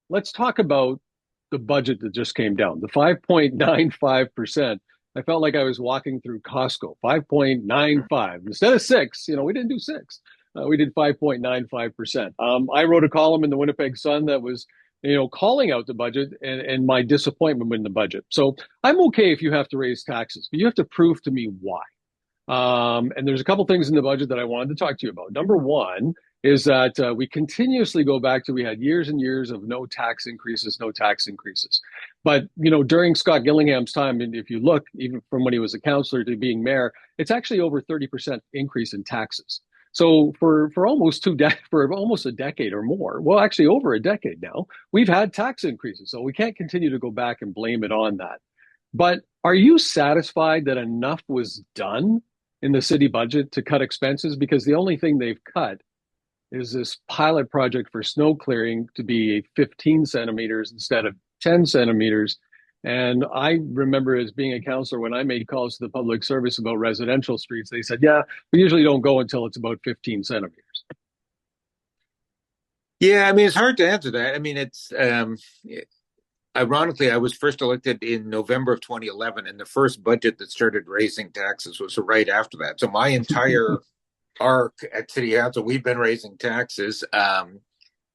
let's talk about the budget that just came down, the 5.95%. I felt like I was walking through Costco, 5.95 instead of six. We didn't do six. We did 5.95%. I wrote a column in the Winnipeg Sun that was, calling out the budget and my disappointment in the budget. So I'm okay if you have to raise taxes, but you have to prove to me why. And there's a couple things in the budget that I wanted to talk to you about. Number one is that we continuously go back to we had years and years of no tax increases, no tax increases. But, during Scott Gillingham's time, and if you look, even from when he was a councillor to being mayor, it's actually over 30% increase in taxes. So for almost for almost a decade or more, well, actually over a decade now, we've had tax increases. So we can't continue to go back and blame it on that. But are you satisfied that enough was done in the city budget to cut expenses? Because the only thing they've cut is this pilot project for snow clearing to be 15 centimeters instead of 10 centimeters. And I remember as being a councillor, when I made calls to the public service about residential streets, they said, yeah, we usually don't go until it's about 15 centimeters. Yeah, I mean, it's hard to answer that. I mean, it's ironically, I was first elected in November of 2011, and the first budget that started raising taxes was right after that. So my entire arc at City Council, we've been raising taxes.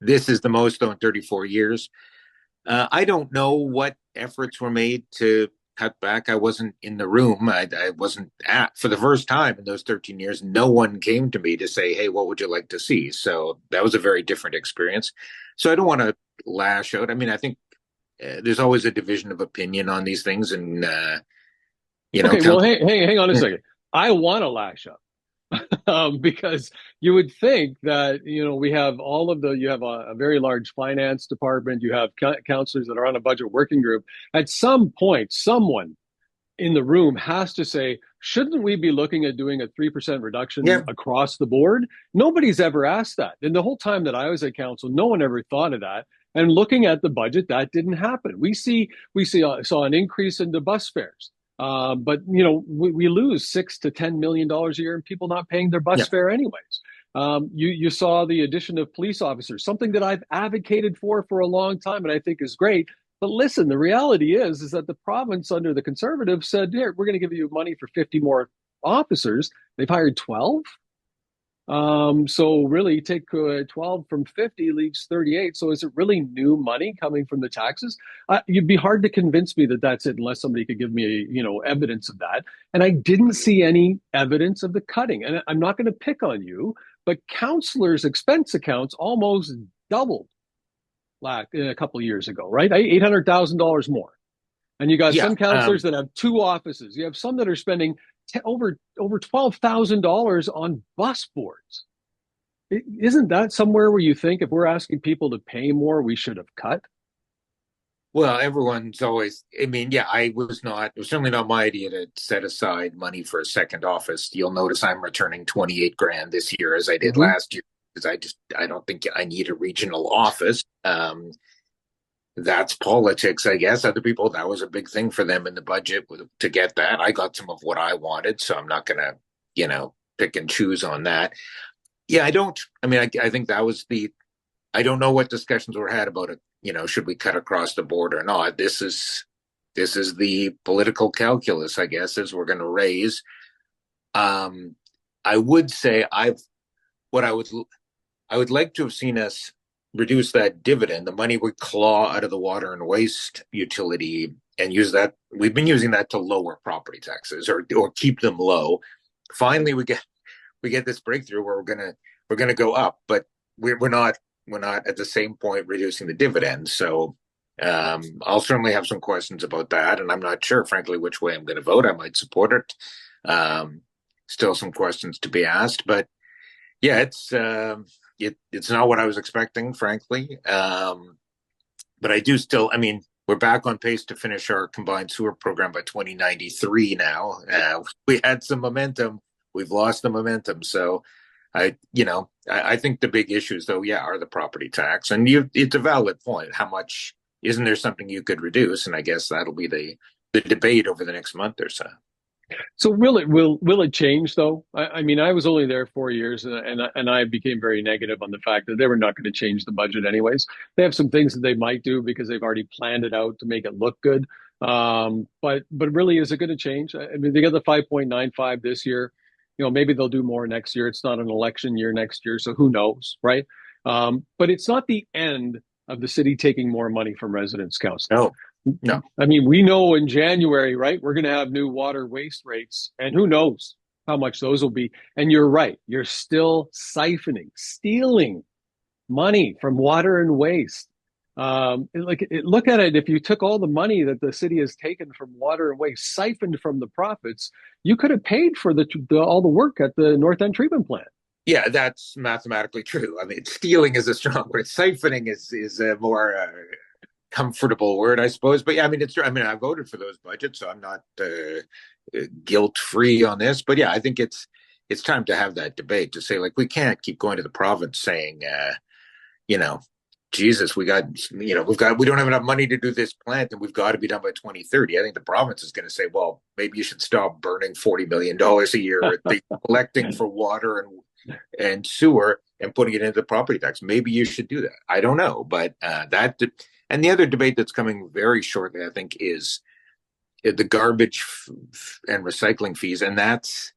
This is the most though in 34 years. I don't know what efforts were made to cut back. I wasn't in the room. I wasn't at for the first time in those 13 years. No one came to me to say, "Hey, what would you like to see?" So that was a very different experience. So I don't want to lash out. I mean, I think there's always a division of opinion on these things, and Okay, well, hang on a second. I want to lash up. Because you would think that we have you have a very large finance department, you have counselors that are on a budget working group. At some point, someone in the room has to say, shouldn't we be looking at doing a 3% reduction yeah, across the board? Nobody's ever asked that. And the whole time that I was at council, no one ever thought of that. And looking at the budget, that didn't happen. Saw an increase in the bus fares. But we lose $6 to $10 million a year in people not paying their bus yeah. fare anyways. You saw the addition of police officers, something that I've advocated for a long time, and I think is great. But listen, the reality is that the province under the Conservatives said, "Here, we're going to give you money for 50 more officers." They've hired 12. So really, take 12 from 50 leaves 38. So is it really new money coming from the taxes? You'd be hard to convince me that that's it unless somebody could give me, evidence of that. And I didn't see any evidence of the cutting. And I'm not going to pick on you, but counselors' expense accounts almost doubled a couple of years ago, right? $800,000 more. And you got Yeah, some counselors that have two offices. You have some that are spending over $12,000 on bus boards. Isn't that somewhere where you think if we're asking people to pay more, we should have cut? well, everyone's always, I mean, yeah, it was certainly not my idea to set aside money for a second office. You'll notice I'm returning 28 grand this year as I did Mm-hmm. last year because I don't think I need a regional office. That's politics, I guess. Other people, that was a big thing for them in the budget to get that. I got some of what I wanted, so I'm not going to, pick and choose on that. Yeah, I think that was I don't know what discussions were had about it. Should we cut across the board or not? This is the political calculus, I guess, as we're going to raise. I would say what I would like to have seen us reduce that dividend, the money we claw out of the water and waste utility, and use that. We've been using that to lower property taxes or keep them low. Finally, we get this breakthrough where we're gonna go up, but we're not at the same point reducing the dividend. So I'll certainly have some questions about that, and I'm not sure, frankly, which way I'm going to vote. I might support it. Still some questions to be asked, but yeah, it's not what I was expecting, frankly. But I do still, I mean, we're back on pace to finish our combined sewer program by 2093 now. We had some momentum. We've lost the momentum. So I think the big issues, though, are the property tax. And it's a valid point. How much, isn't there something you could reduce? And I guess that'll be the debate over the next month or so. So will it change though? I mean, I was only there 4 years, and I became very negative on the fact that they were not going to change the budget anyways. They have some things that they might do because they've already planned it out to make it look good. But really, is it going to change? I mean, they got the 5.95 this year. Maybe they'll do more next year. It's not an election year next year, so who knows, right? But it's not the end of the city taking more money from residents, council. No, no. I mean, we know in January, right, we're going to have new water waste rates, and who knows how much those will be. And you're right, you're still siphoning, stealing money from water and waste. Look at it. If you took all the money that the city has taken from water and waste, siphoned from the profits, you could have paid for all the work at the North End treatment plant. Yeah, that's mathematically true. I mean, stealing is a strong word. Siphoning is a more comfortable word, I suppose. But yeah, I mean, it's true. I mean, I voted for those budgets, so I'm not guilt free on this. But yeah, I think it's time to have that debate to say, like, we can't keep going to the province saying, you know, Jesus, we don't have enough money to do this plant, and we've got to be done by 2030. I think the province is going to say, well, maybe you should stop burning $40 million a year at the collecting for water and sewer and putting it into the property tax. Maybe you should do that. I don't know, but and the other debate that's coming very shortly, I think, is the garbage and recycling fees, and that's.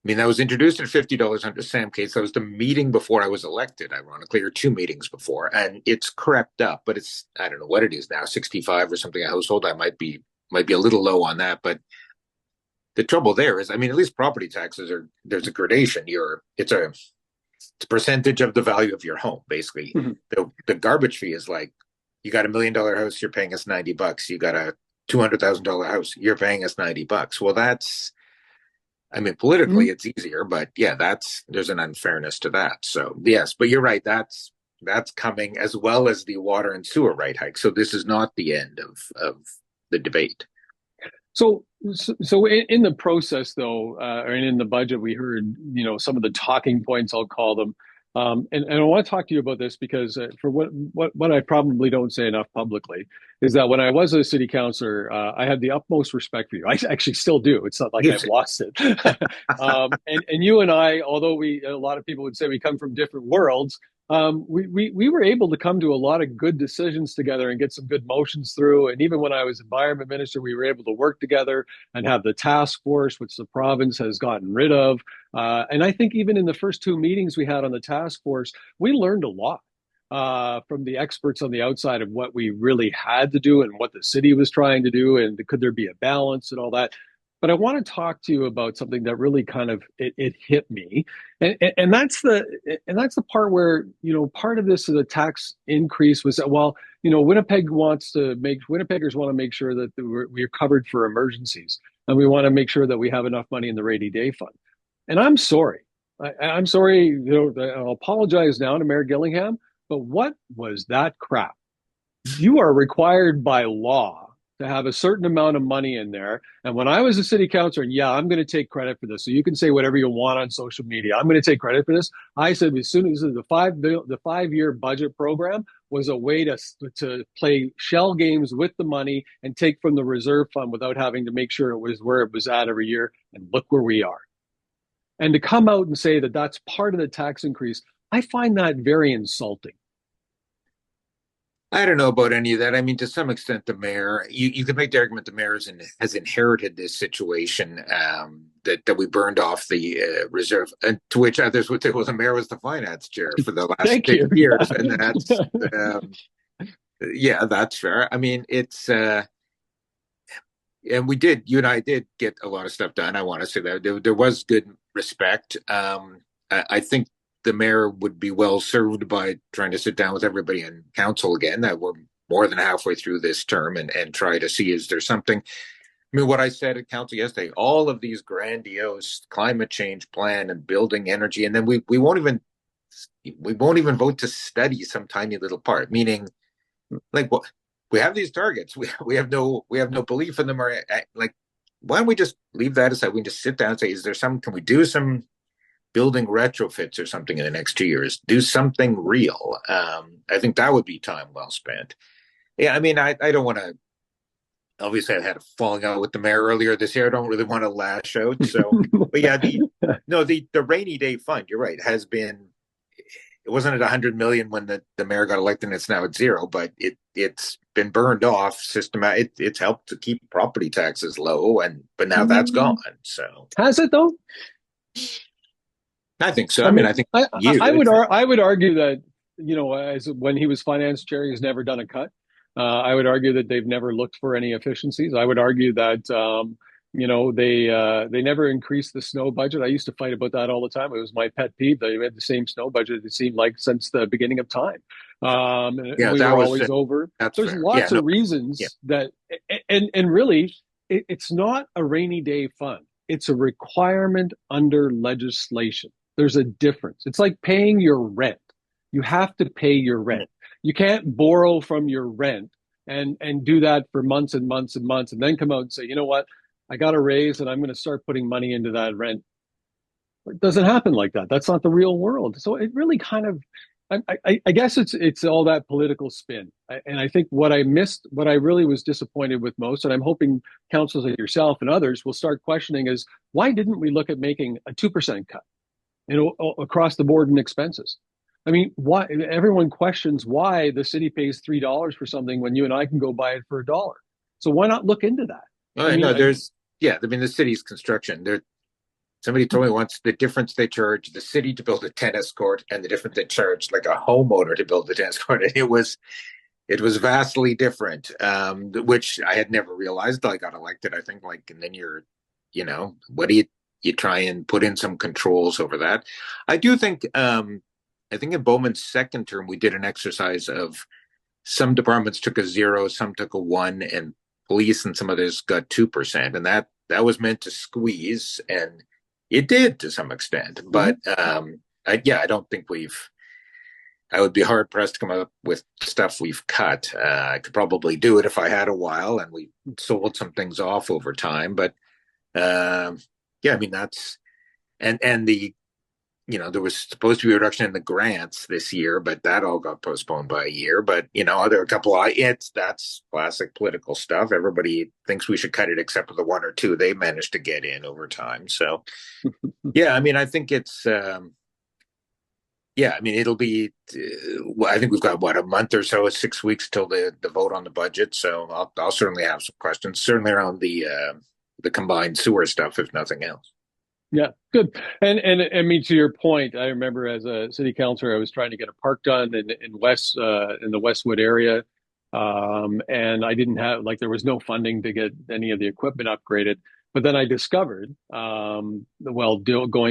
I mean, that was introduced at $50 under Sam Case. That was the meeting before I was elected, ironically, or two meetings before. And it's crept up, but I don't know what it is now, 65 or something a household. I might be a little low on that. But the trouble there is, I mean, at least property taxes there's a gradation. It's a percentage of the value of your home, basically. Mm-hmm. The garbage fee is like, you got $1 million house, you're paying us $90. You got a $200,000 house, you're paying us $90. Well, I mean, politically, it's easier, but yeah, there's an unfairness to that. So yes, but you're right. That's coming, as well as the water and sewer rate hike. So this is not the end of the debate. So in the process, though, and in the budget, we heard, some of the talking points, I'll call them. And I want to talk to you about this because for what I probably don't say enough publicly is that when I was a city councillor, I had the utmost respect for you. I actually still do. It's not like I've lost it. And you and I, although a lot of people would say we come from different worlds, we were able to come to a lot of good decisions together and get some good motions through. And even when I was environment minister, we were able to work together and have the task force, which the province has gotten rid of. And I think even in the first two meetings we had on the task force, we learned a lot from the experts on the outside of what we really had to do and what the city was trying to do, and could there be a balance and all that. But I want to talk to you about something that really kind of it hit me, and that's the part where part of this the tax increase was that Winnipegers want to make sure that we're covered for emergencies, and we want to make sure that we have enough money in the rainy day fund. And I'm sorry, I'm sorry. I'll apologize now to Mayor Gillingham, but what was that crap? You are required by law to have a certain amount of money in there. And when I was a city councillor, and yeah, I'm going to take credit for this. So you can say whatever you want on social media. I'm going to take credit for this. I said as soon as the 5-year budget program was a way to play shell games with the money and take from the reserve fund without having to make sure it was where it was at every year. And look where we are. And to come out and say that that's part of the tax increase, I find that very insulting. I don't know about any of that. I mean, to some extent, the mayor, you could make the argument the mayor has inherited this situation that we burned off the reserve, and to which others would say, well, the mayor was the finance chair for the last 10 years. And that's, yeah, that's fair. I mean, it's, and you and I did get a lot of stuff done. I want to say that there was good respect. I think the mayor would be well served by trying to sit down with everybody in council again, that we're more than halfway through this term, and try to see, is there something. I mean, what I said at council yesterday, all of these grandiose climate change plan and building energy, and then we won't even vote to study some tiny little part, meaning like, what, we have these targets, we have no belief in them, or like, why don't we just leave that aside? We can just sit down and say, can we do some building retrofits or something in the next 2 years? Do something real. I think that would be time well spent. Yeah, I mean, I don't want to obviously I had a falling out with the mayor earlier this year. I don't really want to lash out. So, but yeah, the rainy day fund. You're right. Has been. It wasn't at 100 million when the mayor got elected, and it's now at zero. But it's been burned off. It's helped to keep property taxes low, but now that's gone. So Has it though? I think so. I I mean, mean, I think you. I would argue that, as when he was finance chair, he's never done a cut. I would argue that they've never looked for any efficiencies. I would argue that they never increased the snow budget. I used to fight about that all the time. It was my pet peeve. They had the same snow budget, it seemed like, since the beginning of time, and Yeah, we that were was always over. that's There's fair. Yeah, lots no, of reasons yeah, that, and really, it's not a rainy day fund. It's a requirement under legislation. There's a difference. It's like paying your rent. You have to pay your rent. You can't borrow from your rent and do that for months and months and months and then come out and say, you know what, I got a raise and I'm going to start putting money into that rent. It doesn't happen like that. That's not the real world. So it really kind of, I guess it's all that political spin. And I think what I missed, what I really was disappointed with most, and I'm hoping councils like yourself and others will start questioning, is why didn't we look at making a 2% cut, across the board in expenses? I mean, why everyone questions why the city pays $3 for something when you and I can go buy it for $1. So why not look into that? I oh, mean, no. There's yeah. I mean, the city's construction. Somebody told me once the difference they charge the city to build a tennis court and the difference they charge like a homeowner to build a tennis court. And it was vastly different, which I had never realized till I got elected. I think and then what do you try and put in some controls over that? I do think, I think in Bowman's second term, we did an exercise of some departments took a zero, some took a one, and police and some others got 2%. And that was meant to squeeze, and it did to some extent. But I don't think I would be hard pressed to come up with stuff we've cut. I could probably do it if I had a while, and we sold some things off over time. But yeah, I mean and there was supposed to be a reduction in the grants this year, but that all got postponed by a year. But there are a couple of that's classic political stuff. Everybody thinks we should cut it except for the one or two they managed to get in over time. So yeah, I mean, I think it's yeah, I mean, it'll be. I think we've got a month or so, 6 weeks till the vote on the budget. So I'll certainly have some questions, certainly around the combined sewer stuff, if nothing else. Yeah, good. And I mean, to your point, I remember as a city councilor, I was trying to get a park done in the Westwood area, and I didn't have, there was no funding to get any of the equipment upgraded. But then I discovered, going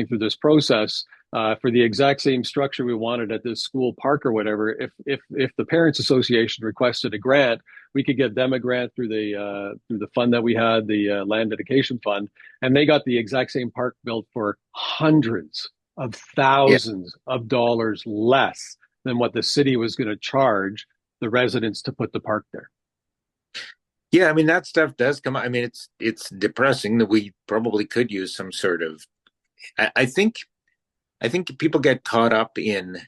through this process, for the exact same structure we wanted at this school park or whatever, if the Parents Association requested a grant, we could get them a grant through the fund that we had, the land dedication fund, and they got the exact same park built for hundreds of Yeah, thousands of dollars less than what the city was going to charge the residents to put the park there. yeah. I mean, that stuff does come. I mean, it's depressing that we probably could use some sort of. I think people get caught up in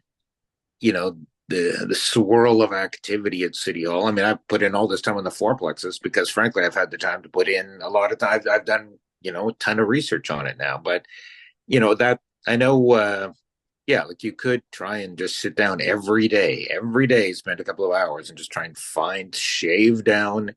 you know the swirl of activity at City Hall. I mean, I've put in all this time on the four-plexes because, frankly, I've had the time to put in a lot of time. I've done a ton of research on it now, but that I know. Yeah, you could try and just sit down every day, spend a couple of hours and just try and shave down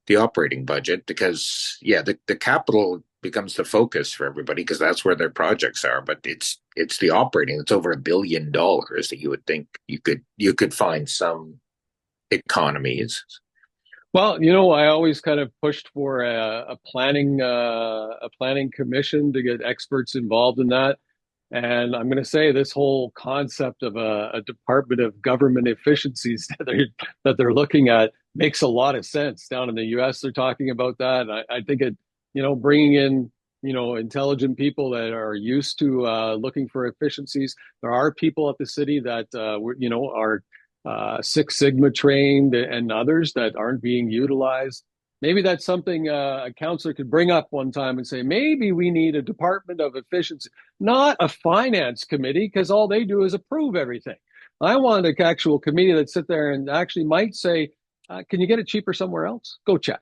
the operating budget because the capital becomes the focus for everybody because that's where their projects are, but it's the operating. It's over $1 billion that you would think you could find some economies. Well, I always kind of pushed for a planning commission to get experts involved in that. And I'm going to say this whole concept of a Department of Government Efficiencies that they're looking at makes a lot of sense. Down in the U.S., they're talking about that. I think bringing in, intelligent people that are used to looking for efficiencies. There are people at the city that, are Six Sigma trained and others that aren't being utilized. Maybe that's something a counselor could bring up one time and say, maybe we need a Department of Efficiency, not a finance committee, because all they do is approve everything. I want an actual committee that sit there and actually might say, can you get it cheaper somewhere else? Go check.